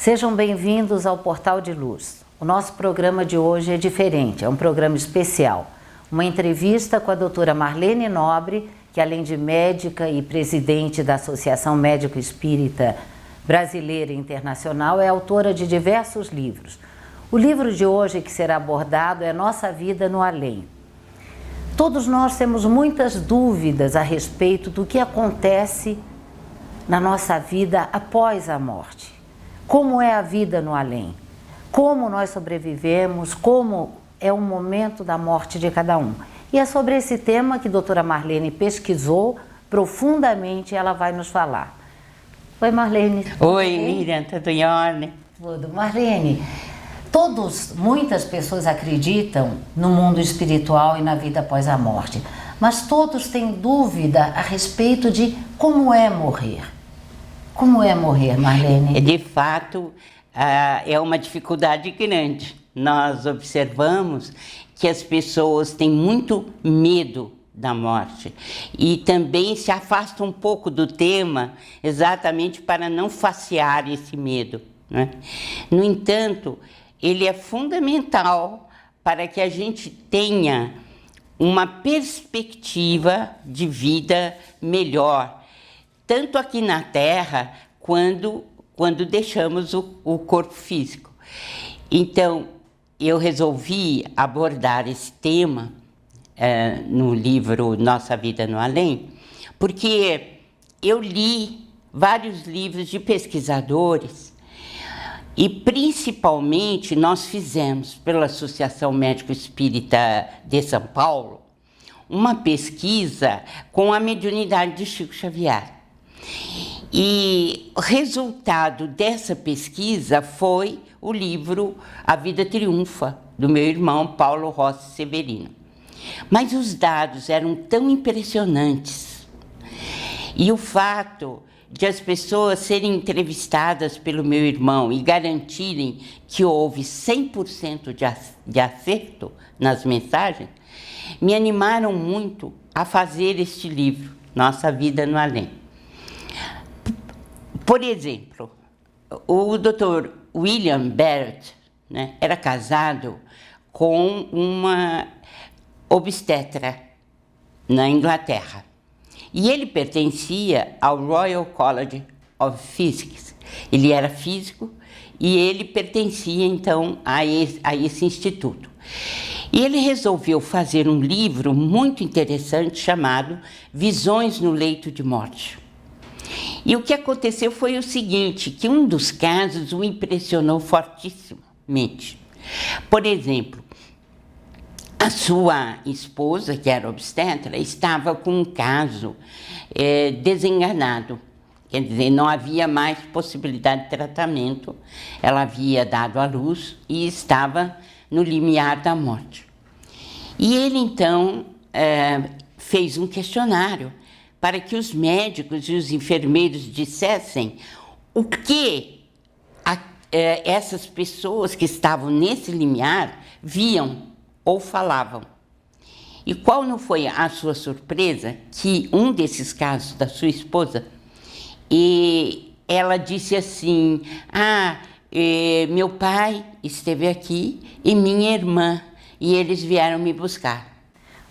Sejam bem-vindos ao Portal de Luz. O nosso programa de hoje é diferente, é um programa especial. Uma entrevista com a doutora Marlene Nobre, que além de médica e presidente da Associação Médico Espírita Brasileira e Internacional, é autora de diversos livros. O livro de hoje que será abordado é Nossa Vida no Além. Todos nós temos muitas dúvidas a respeito do que acontece na nossa vida após a morte. Como é a vida no além? Como nós sobrevivemos? Como é o momento da morte de cada um? E é sobre esse tema que a doutora Marlene pesquisou profundamente e ela vai nos falar. Oi, Marlene. Oi, Miriam, tudo em ordem? Tudo. Marlene, muitas pessoas acreditam no mundo espiritual e na vida após a morte, mas todos têm dúvida a respeito de como é morrer. Como é morrer, Marlene? De fato, é uma dificuldade grande. Nós observamos que as pessoas têm muito medo da morte e também se afastam um pouco do tema exatamente para não facear esse medo, né? No entanto, ele é fundamental para que a gente tenha uma perspectiva de vida melhor, tanto aqui na Terra, quando deixamos o corpo físico. Então, eu resolvi abordar esse tema no livro Nossa Vida no Além, porque eu li vários livros de pesquisadores e, principalmente, nós fizemos, pela Associação Médico Espírita de São Paulo, uma pesquisa com a mediunidade de Chico Xavier. E o resultado dessa pesquisa foi o livro A Vida Triunfa, do meu irmão Paulo Rossi Severino. Mas os dados eram tão impressionantes. E o fato de as pessoas serem entrevistadas pelo meu irmão e garantirem que houve 100% de acerto nas mensagens, me animaram muito a fazer este livro, Nossa Vida no Além. Por exemplo, o Dr. William Barrett, né, era casado com uma obstetra na Inglaterra. E ele pertencia ao Royal College of Physics. Ele era físico e ele pertencia, então, a esse instituto. E ele resolveu fazer um livro muito interessante chamado Visões no Leito de Morte. E o que aconteceu foi o seguinte, que um dos casos o impressionou fortissimamente. Por exemplo, a sua esposa, que era obstetra, estava com um caso desenganado. Quer dizer, não havia mais possibilidade de tratamento. Ela havia dado à luz e estava no limiar da morte. E ele, então, fez um questionário para que os médicos e os enfermeiros dissessem o que essas pessoas que estavam nesse limiar viam ou falavam. E qual não foi a sua surpresa que um desses casos da sua esposa, ela disse assim, meu pai esteve aqui e minha irmã, e eles vieram me buscar.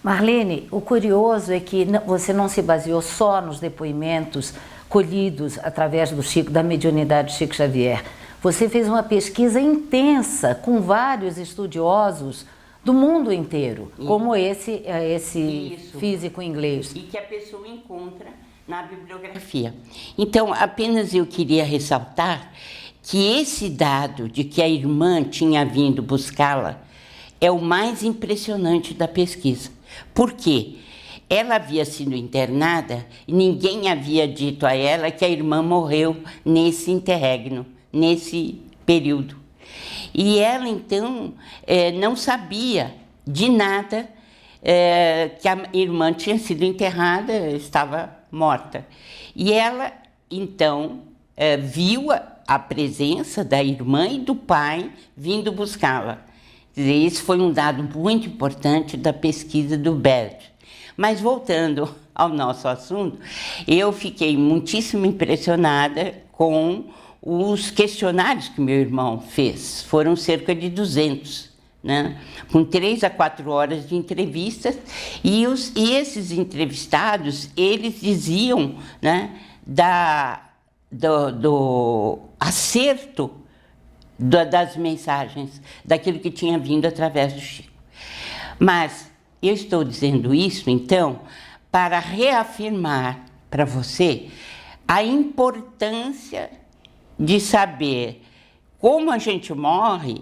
Marlene, o curioso é que você não se baseou só nos depoimentos colhidos através da mediunidade de Chico Xavier. Você fez uma pesquisa intensa com vários estudiosos do mundo inteiro, como esse físico inglês. E que a pessoa encontra na bibliografia. Então, apenas eu queria ressaltar que esse dado de que a irmã tinha vindo buscá-la é o mais impressionante da pesquisa. Por quê? Ela havia sido internada e ninguém havia dito a ela que a irmã morreu nesse interregno, nesse período. E ela, então, não sabia de nada que a irmã tinha sido enterrada, estava morta. E ela, então, viu a presença da irmã e do pai vindo buscá-la. Esse foi um dado muito importante da pesquisa do Barrett. Mas voltando ao nosso assunto, eu fiquei muitíssimo impressionada com os questionários que meu irmão fez. Foram cerca de 200, né? Com 3 a 4 horas de entrevistas. E esses entrevistados, eles diziam, né, do acerto das mensagens, daquilo que tinha vindo através do Chico. Mas eu estou dizendo isso, então, para reafirmar para você a importância de saber como a gente morre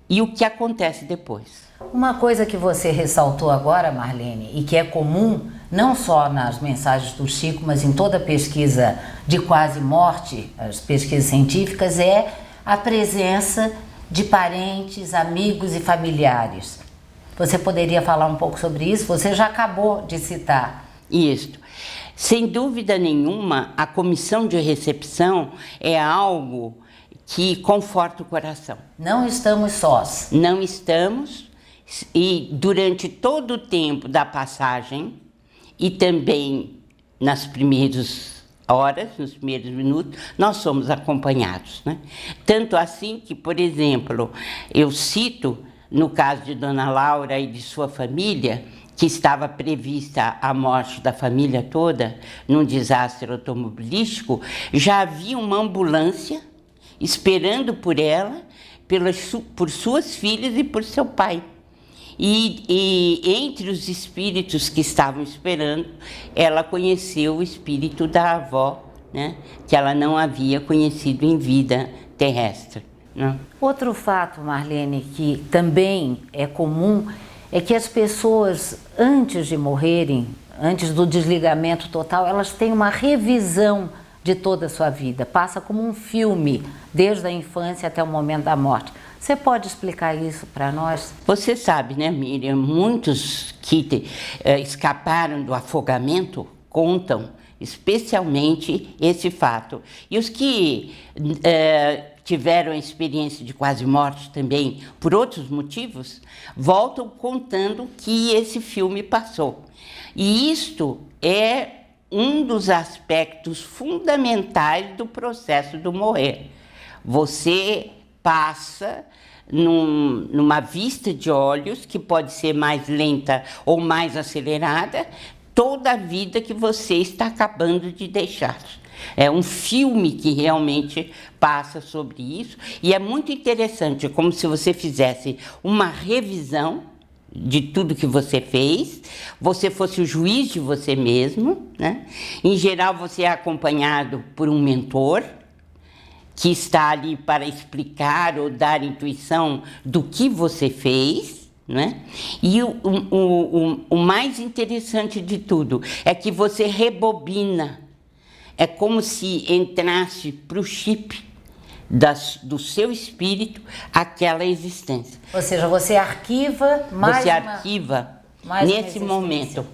e o que acontece depois. Uma coisa que você ressaltou agora, Marlene, e que é comum não só nas mensagens do Chico, mas em toda pesquisa de quase morte, as pesquisas científicas, é a presença de parentes, amigos e familiares. Você poderia falar um pouco sobre isso? Você já acabou de citar. Isso. Sem dúvida nenhuma, a comissão de recepção é algo que conforta o coração. Não estamos sós. Não estamos, e durante todo o tempo da passagem, e também nas primeiras horas, nos primeiros minutos, nós somos acompanhados, né? Tanto assim que, por exemplo, eu cito, no caso de Dona Laura e de sua família, que estava prevista a morte da família toda num desastre automobilístico, já havia uma ambulância esperando por ela, por suas filhas e por seu pai. E entre os espíritos que estavam esperando, ela conheceu o espírito da avó, né, que ela não havia conhecido em vida terrestre, né? Outro fato, Marlene, que também é comum, é que as pessoas, antes de morrerem, antes do desligamento total, elas têm uma revisão de toda a sua vida. Passa como um filme, desde a infância até o momento da morte. Você pode explicar isso para nós? Você sabe, né, Miriam, muitos que escaparam do afogamento contam especialmente esse fato. E os que tiveram a experiência de quase morte também, por outros motivos, voltam contando que esse filme passou. E isto é um dos aspectos fundamentais do processo do morrer. Você passa numa vista de olhos, que pode ser mais lenta ou mais acelerada, toda a vida que você está acabando de deixar. É um filme que realmente passa sobre isso, e é muito interessante, como se você fizesse uma revisão de tudo que você fez, você fosse o juiz de você mesmo, né? Em geral, você é acompanhado por um mentor, que está ali para explicar ou dar intuição do que você fez, né? E o mais interessante de tudo é que você rebobina. É como se entrasse para o chip do seu espírito aquela existência. Ou seja, você arquiva mais Você arquiva nesse momento.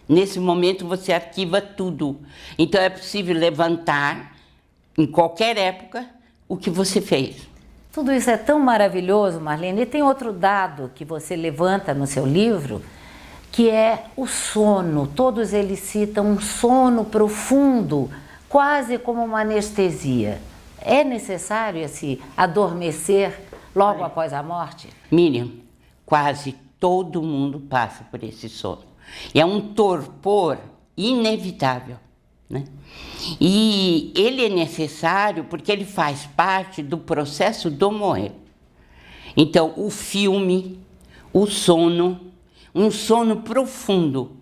Nesse momento você arquiva tudo. Então é possível levantar, em qualquer época, o que você fez. Tudo isso é tão maravilhoso, Marlene. E tem outro dado que você levanta no seu livro, que é o sono. Todos eles citam um sono profundo, quase como uma anestesia. É necessário esse adormecer logo após a morte? Miriam, quase todo mundo passa por esse sono. É um torpor inevitável, né? E ele é necessário porque ele faz parte do processo do morrer. Então, o filme, o sono, um sono profundo.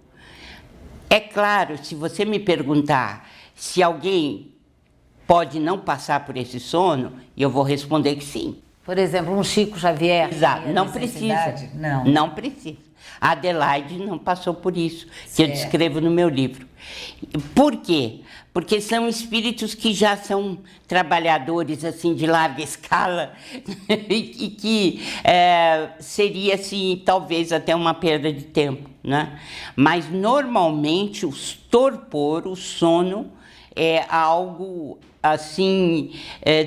É claro, se você me perguntar se alguém pode não passar por esse sono, eu vou responder que sim. Por exemplo, um Chico Xavier. Exato, não precisa. Não precisa. A Adelaide não passou por isso, que eu descrevo no meu livro. Por quê? Porque são espíritos que já são trabalhadores assim de larga escala e que seria assim talvez até uma perda de tempo, né? Mas normalmente o torpor, o sono é algo assim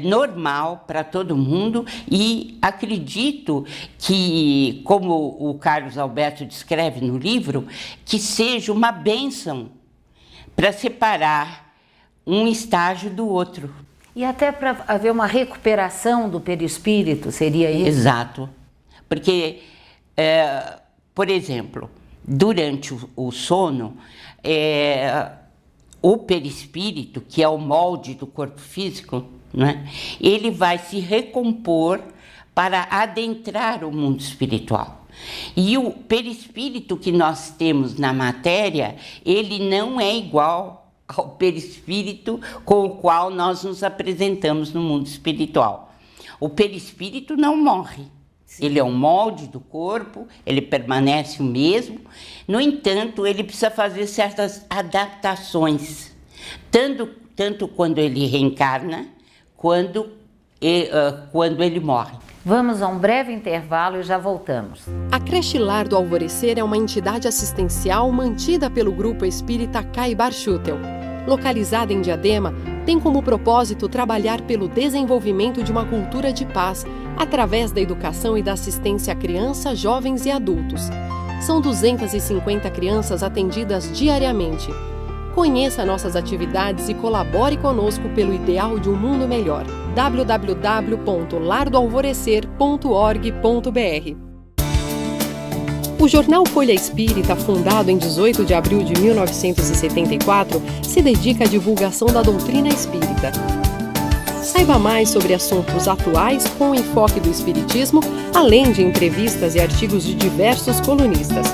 normal para todo mundo, e acredito que, como o Carlos Alberto descreve no livro, que seja uma bênção para separar um estágio do outro. E até para haver uma recuperação do perispírito, seria isso? Exato. Porque, por exemplo, durante o sono, o perispírito, que é o molde do corpo físico, né, ele vai se recompor para adentrar o mundo espiritual. E o perispírito que nós temos na matéria, ele não é igual ao perispírito com o qual nós nos apresentamos no mundo espiritual. O perispírito não morre. Sim. Ele é um molde do corpo, ele permanece o mesmo. No entanto, ele precisa fazer certas adaptações, tanto quando ele reencarna, quando ele morre. Vamos a um breve intervalo e já voltamos. A Creche Lar do Alvorecer é uma entidade assistencial mantida pelo Grupo Espírita Caibar Schutel. Localizada em Diadema, tem como propósito trabalhar pelo desenvolvimento de uma cultura de paz, através da educação e da assistência a crianças, jovens e adultos. São 250 crianças atendidas diariamente. Conheça nossas atividades e colabore conosco pelo ideal de um mundo melhor. www.lardoalvorecer.org.br. O jornal Folha Espírita, fundado em 18 de abril de 1974, se dedica à divulgação da doutrina espírita. Saiba mais sobre assuntos atuais com o enfoque do espiritismo, além de entrevistas e artigos de diversos colunistas.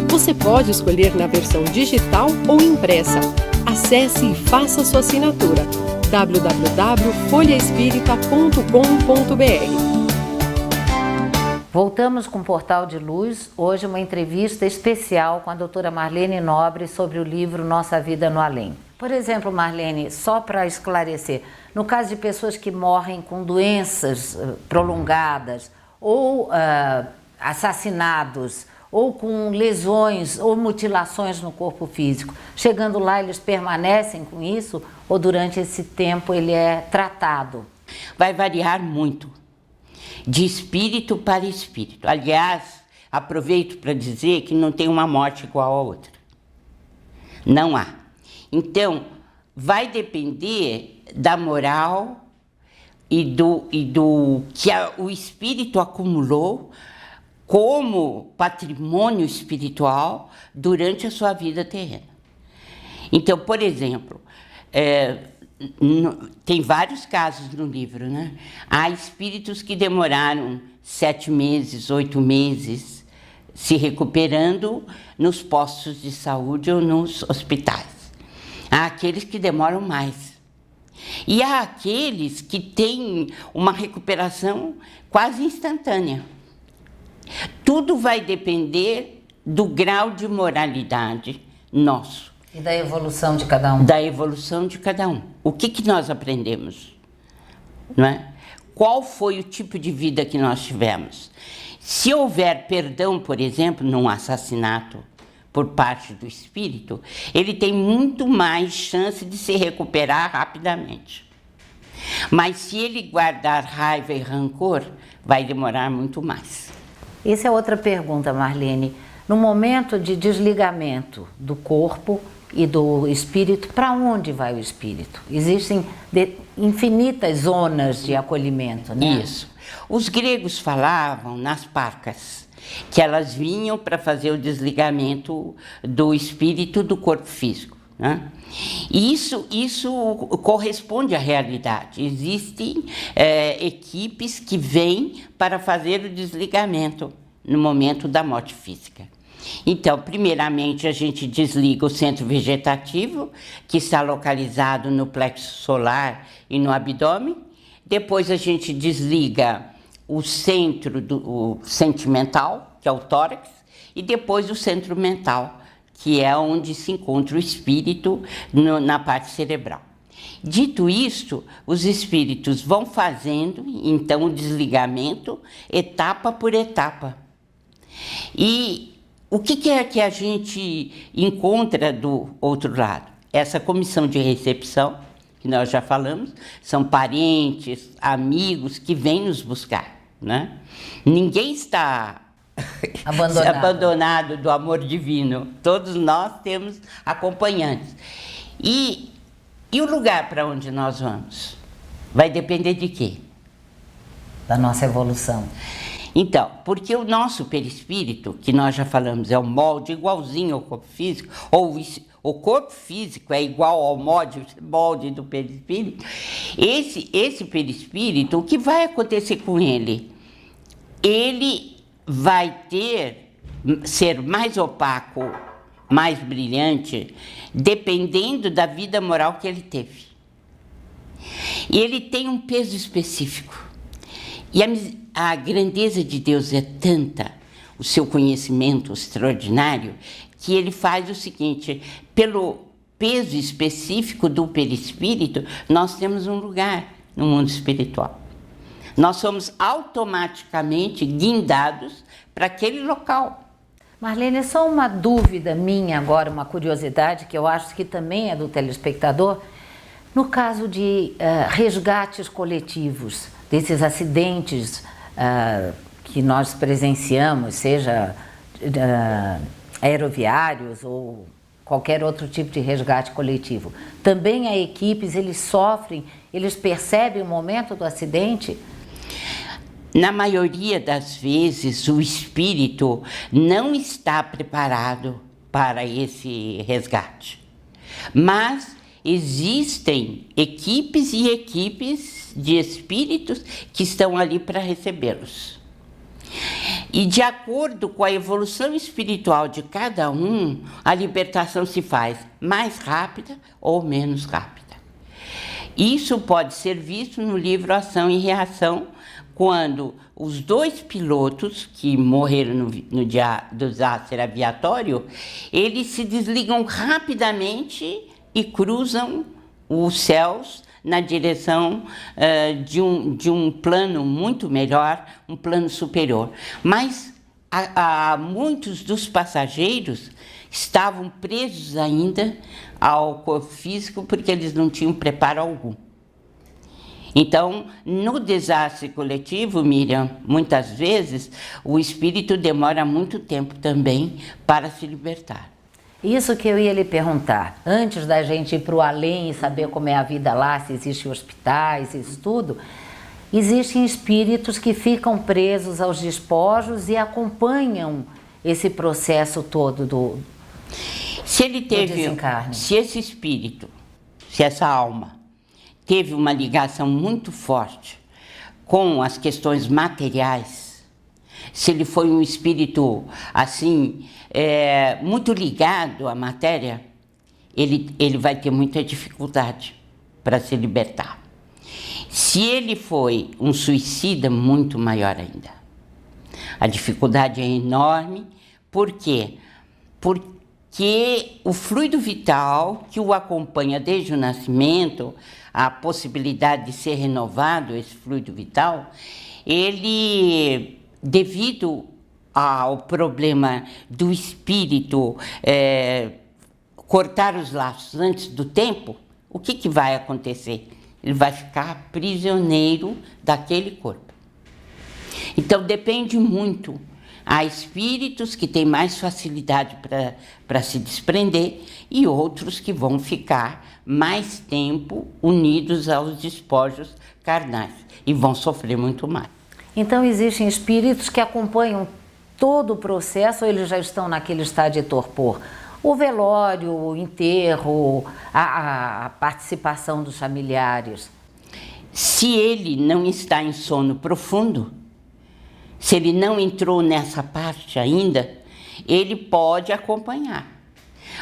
Você pode escolher na versão digital ou impressa. Acesse e faça sua assinatura. www.folhaespirita.com.br. Voltamos com o Portal de Luz, hoje uma entrevista especial com a doutora Marlene Nobre sobre o livro Nossa Vida no Além. Por exemplo, Marlene, só para esclarecer, no caso de pessoas que morrem com doenças prolongadas ou assassinados, ou com lesões ou mutilações no corpo físico, chegando lá eles permanecem com isso ou durante esse tempo ele é tratado? Vai variar muito, de espírito para espírito. Aliás, aproveito para dizer que não tem uma morte igual a outra. Não há. Então, vai depender da moral e do que o espírito acumulou como patrimônio espiritual durante a sua vida terrena. Então, por exemplo, tem vários casos no livro, né? Há espíritos que demoraram 7 meses, 8 meses se recuperando nos postos de saúde ou nos hospitais. Há aqueles que demoram mais. E há aqueles que têm uma recuperação quase instantânea. Tudo vai depender do grau de moralidade nosso. E da evolução de cada um. Da evolução de cada um. O que nós aprendemos? Não é? Qual foi o tipo de vida que nós tivemos? Se houver perdão, por exemplo, num assassinato por parte do espírito, ele tem muito mais chance de se recuperar rapidamente. Mas se ele guardar raiva e rancor, vai demorar muito mais. Essa é outra pergunta, Marlene. No momento de desligamento do corpo e do espírito, para onde vai o espírito? Existem infinitas zonas de acolhimento, né? Isso. Os gregos falavam nas parcas, que elas vinham para fazer o desligamento do espírito do corpo físico, né? E isso corresponde à realidade. Existem equipes que vêm para fazer o desligamento no momento da morte física. Então, primeiramente, a gente desliga o centro vegetativo, que está localizado no plexo solar e no abdômen. Depois a gente desliga o centro o sentimental, que é o tórax, e depois o centro mental, que é onde se encontra o espírito na parte cerebral. Dito isto, os espíritos vão fazendo, então, o desligamento etapa por etapa. E o que é que a gente encontra do outro lado? Essa comissão de recepção, que nós já falamos, são parentes, amigos que vêm nos buscar, né? Ninguém está abandonado do amor divino. Todos nós temos acompanhantes. E E o lugar para onde nós vamos? Vai depender de quê? Da nossa evolução. Então, porque o nosso perispírito, que nós já falamos, é um molde igualzinho ao corpo físico, ou o corpo físico é igual ao molde do perispírito, esse perispírito, o que vai acontecer com ele? Ele vai ser mais opaco, mais brilhante, dependendo da vida moral que ele teve. E ele tem um peso específico. E a grandeza de Deus é tanta, o seu conhecimento extraordinário, que ele faz o seguinte: pelo peso específico do perispírito, nós temos um lugar no mundo espiritual. Nós somos automaticamente guindados para aquele local. Marlene, só uma dúvida minha agora, uma curiosidade, que eu acho que também é do telespectador. No caso de resgates coletivos, desses acidentes que nós presenciamos, seja aeroviários ou qualquer outro tipo de resgate coletivo, também as equipes, eles sofrem, eles percebem o momento do acidente? Na maioria das vezes, o espírito não está preparado para esse resgate. Mas existem equipes e equipes de espíritos que estão ali para recebê-los. E de acordo com a evolução espiritual de cada um, a libertação se faz mais rápida ou menos rápida. Isso pode ser visto no livro Ação e Reação, quando os 2 pilotos que morreram no dia do desastre aviatório, eles se desligam rapidamente e cruzam os céus na direção de um plano muito melhor, um plano superior. Mas muitos dos passageiros estavam presos ainda ao corpo físico porque eles não tinham preparo algum. Então, no desastre coletivo, Miriam, muitas vezes o espírito demora muito tempo também para se libertar. Isso que eu ia lhe perguntar, antes da gente ir para o além e saber como é a vida lá, se existem hospitais, isso tudo, existem espíritos que ficam presos aos despojos e acompanham esse processo todo do desencarne. Se esse espírito, se essa alma teve uma ligação muito forte com as questões materiais, se ele foi um espírito assim, muito ligado à matéria, ele vai ter muita dificuldade para se libertar. Se ele foi um suicida, muito maior ainda. A dificuldade é enorme. Por quê? Porque o fluido vital que o acompanha desde o nascimento, a possibilidade de ser renovado, esse fluido vital, ele, devido ao problema do espírito cortar os laços antes do tempo, o que vai acontecer? Ele vai ficar prisioneiro daquele corpo. Então depende muito. Há espíritos que têm mais facilidade para se desprender e outros que vão ficar mais tempo unidos aos despojos carnais e vão sofrer muito mais. Então existem espíritos que acompanham todo o processo ou eles já estão naquele estado de torpor? O velório, o enterro, a participação dos familiares. Se ele não está em sono profundo, se ele não entrou nessa parte ainda, ele pode acompanhar.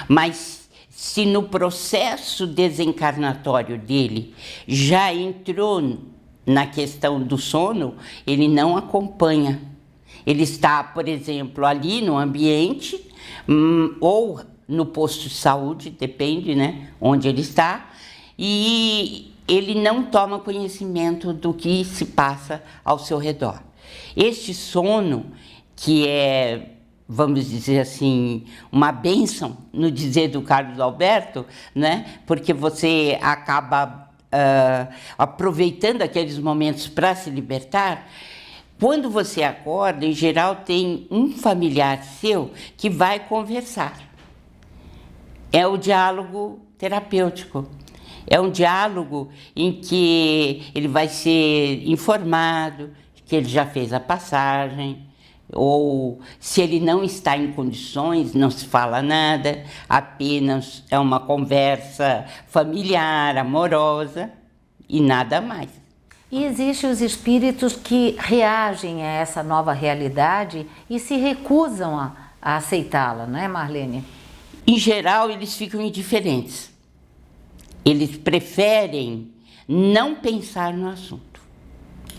Mas se no processo desencarnatório dele já entrou na questão do sono, ele não acompanha. Ele está, por exemplo, ali no ambiente ou no posto de saúde, depende, né, onde ele está, e ele não toma conhecimento do que se passa ao seu redor. Este sono, que é, vamos dizer assim, uma bênção, no dizer do Carlos Alberto, né, porque você acaba aproveitando aqueles momentos para se libertar. Quando você acorda, em geral, tem um familiar seu que vai conversar. É o diálogo terapêutico. É um diálogo em que ele vai ser informado que ele já fez a passagem, ou se ele não está em condições, não se fala nada, apenas é uma conversa familiar, amorosa e nada mais. E existem os espíritos que reagem a essa nova realidade e se recusam a aceitá-la, não é, Marlene? Em geral, eles ficam indiferentes. Eles preferem não pensar no assunto.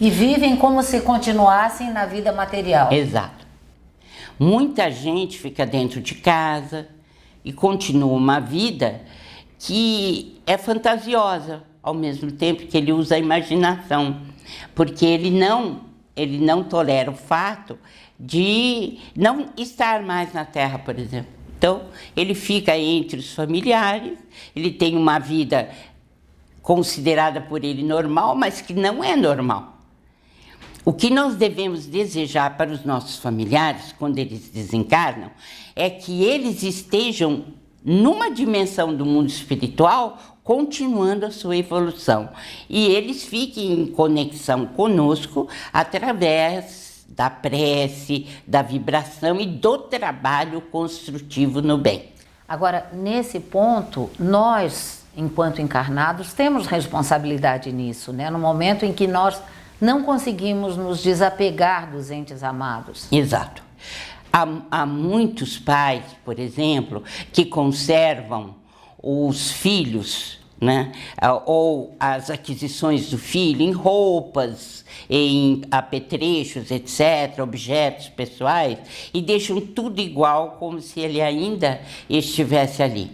E vivem como se continuassem na vida material. Exato. Muita gente fica dentro de casa e continua uma vida que é fantasiosa, ao mesmo tempo que ele usa a imaginação, porque ele não tolera o fato de não estar mais na Terra, por exemplo. Então, ele fica entre os familiares, ele tem uma vida considerada por ele normal, mas que não é normal. O que nós devemos desejar para os nossos familiares, quando eles desencarnam, é que eles estejam numa dimensão do mundo espiritual, continuando a sua evolução. E eles fiquem em conexão conosco através da prece, da vibração e do trabalho construtivo no bem. Agora, nesse ponto, nós, enquanto encarnados, temos responsabilidade nisso, né? No momento em que nós não conseguimos nos desapegar dos entes amados. Exato. Há muitos pais, por exemplo, que conservam os filhos, né? Ou as aquisições do filho em roupas, em apetrechos, etc., objetos pessoais, e deixam tudo igual, como se ele ainda estivesse ali.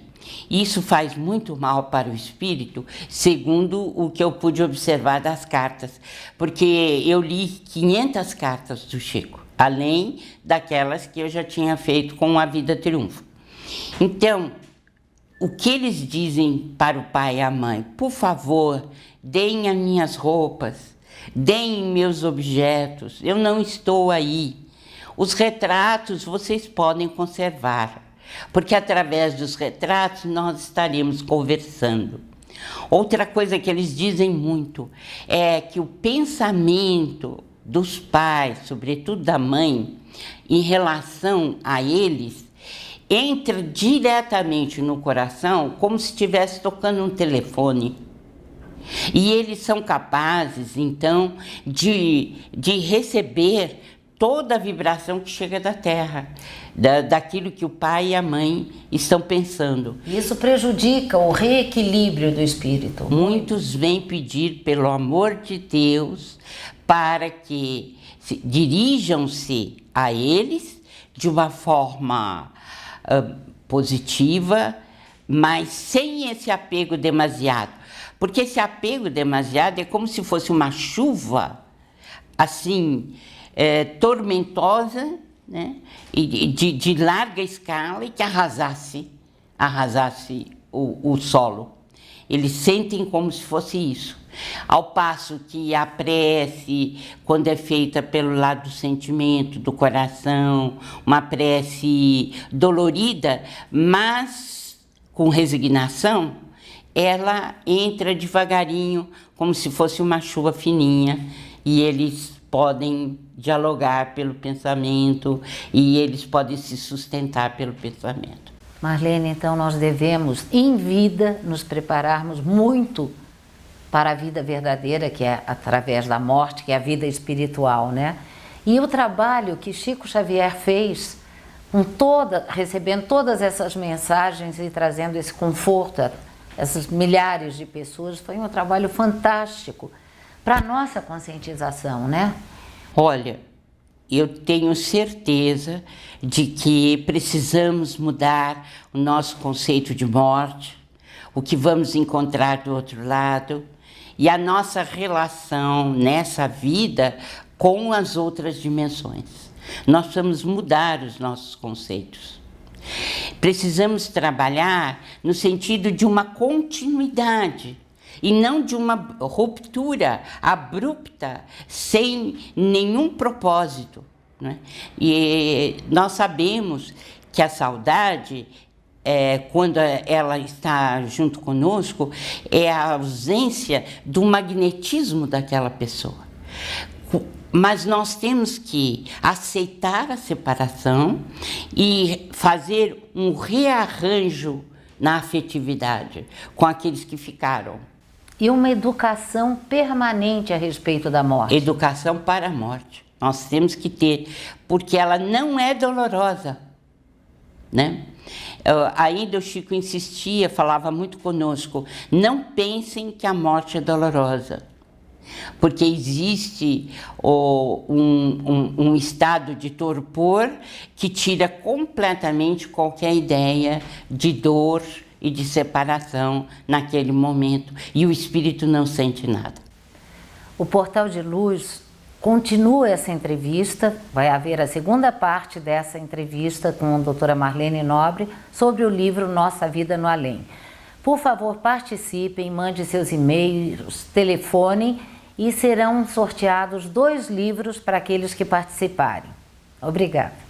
Isso faz muito mal para o espírito, segundo o que eu pude observar das cartas, porque eu li 500 cartas do Chico, além daquelas que eu já tinha feito com A Vida Triunfa. Então, o que eles dizem para o pai e a mãe? Por favor, deem as minhas roupas, deem meus objetos, eu não estou aí. Os retratos vocês podem conservar, porque através dos retratos nós estaremos conversando. Outra coisa que eles dizem muito é que o pensamento dos pais, sobretudo da mãe, em relação a eles, entra diretamente no coração como se estivesse tocando um telefone. E eles são capazes, então, de receber toda a vibração que chega da Terra, daquilo que o pai e a mãe estão pensando. Isso prejudica o reequilíbrio do espírito. Muitos vêm pedir, pelo amor de Deus, para que dirijam-se a eles de uma forma positiva, mas sem esse apego demasiado. Porque esse apego demasiado é como se fosse uma chuva, assim, tormentosa, né? E de larga escala e que arrasasse o solo. Eles sentem como se fosse isso. Ao passo que a prece, quando é feita pelo lado do sentimento, do coração, uma prece dolorida, mas com resignação, ela entra devagarinho, como se fosse uma chuva fininha, e eles podem dialogar pelo pensamento e eles podem se sustentar pelo pensamento. Marlene, então nós devemos, em vida, nos prepararmos muito para a vida verdadeira, que é através da morte, que é a vida espiritual, né? E o trabalho que Chico Xavier fez, recebendo todas essas mensagens e trazendo esse conforto a essas milhares de pessoas, foi um trabalho fantástico para a nossa conscientização, né? Olha, eu tenho certeza de que precisamos mudar o nosso conceito de morte, o que vamos encontrar do outro lado e a nossa relação nessa vida com as outras dimensões. Nós precisamos mudar os nossos conceitos. Precisamos trabalhar no sentido de uma continuidade e não de uma ruptura abrupta, sem nenhum propósito, né? E nós sabemos que a saudade quando ela está junto conosco, é a ausência do magnetismo daquela pessoa. Mas nós temos que aceitar a separação e fazer um rearranjo na afetividade com aqueles que ficaram. E uma educação permanente a respeito da morte. Educação para a morte. Nós temos que ter, porque ela não é dolorosa, né? Ainda o Chico insistia, falava muito conosco, não pensem que a morte é dolorosa, porque existe um estado de torpor que tira completamente qualquer ideia de dor e de separação naquele momento, e o espírito não sente nada. O Portal de Luz continua essa entrevista, vai haver a segunda parte dessa entrevista com a doutora Marlene Nobre sobre o livro Nossa Vida no Além. Por favor, participem, mande seus e-mails, telefonem e serão sorteados 2 livros para aqueles que participarem. Obrigada.